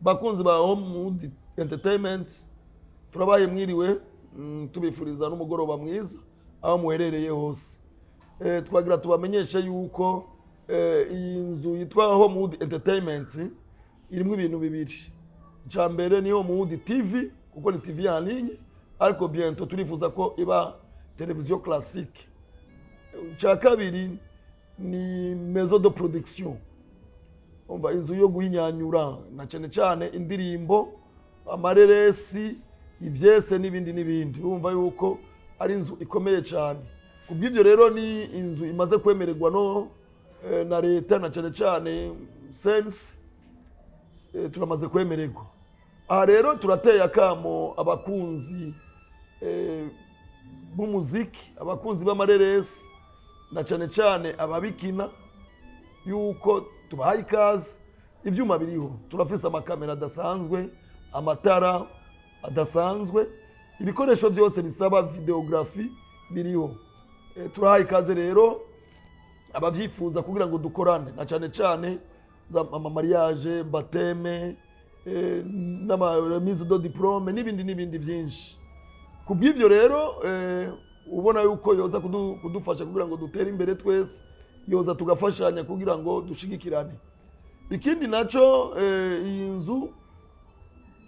Bakunzi ba Homewood Entertainment turabaye mwiriwe tubifuriza n'umugoroba mwiza aho muherereye hose. Twagira tubamenyeshe yuko iyi nzu yitwa Homewood Entertainment irimo ibintu bibiri. Cya mbere ni Homewood TV kuko ni TV en ligne ariko bientôt turifuza ko iba televiziyo classique. Cya kabiri ni maison de production. Umva inzu yo guhinyanyura na cyane indirimbo amareresi ivyese n'ibindi urumva yuko ari inzu ikomeye cyane. Kubw'ivyo rero ni inzu imaze kwemererwa no na leta na cyane sense turamaze kwemererwa. Aha rero turateye akamo abakunzi b'umuziki, abakunzi b'amareresi na cyane ababikina yuko tubahaye ikaze. Ivyuma biriho, turafise amakamera adasanzwe, amatara adasanzwe, ibikoresho byose bisaba videography biriho. Turahaye ikaze rero abavyifuza kugira ngo dukorane na cyane za mariage, baptême, remise de diplôme n'ibindi byinshi. Kubw'ivyo rero ubona yuko yoza kudufasha kugira ngo dutere imbere twese, yoza tugafashanya kugira ngo dushigikirane. Ikindi naco iyi nzu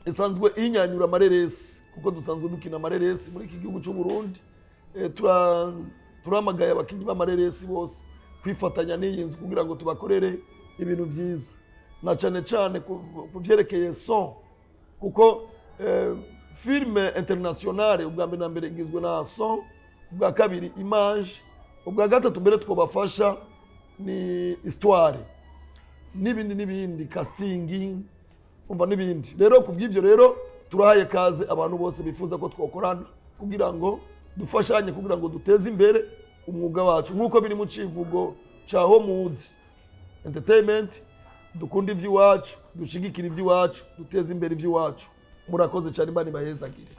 isanzwe inyanyura amareresi kuko dusanzwe dukina amareresi muri iki gihugu cy'u Burundi. Turamagaye abakinyi b'amareresi bose kwifatanya n'iyi nzu kugira ngo tubakorere ibintu vyiza na cyane kuvyerekeye son kuko filme internationale ubwa mbere na mbere igizwe na son, ubwa kabiri image, ubwa gatatu mbere twobafasha ni histoire n'ibindi casting umva n'ibindi. Rero kubw'ivyo rero turahaye kaze abantu bose bifuza ko twokorana kugira ngo dufashanye kugira ngo duteze imbere umwuga wacu nkuko biri mu civugo ca Homewood Entertainment. Dukunda ivy'iwacu, dushigikira ivy'iwacu, duteze imbere ivy'iwacu. Murakoze cyane, Imana ibahezagire.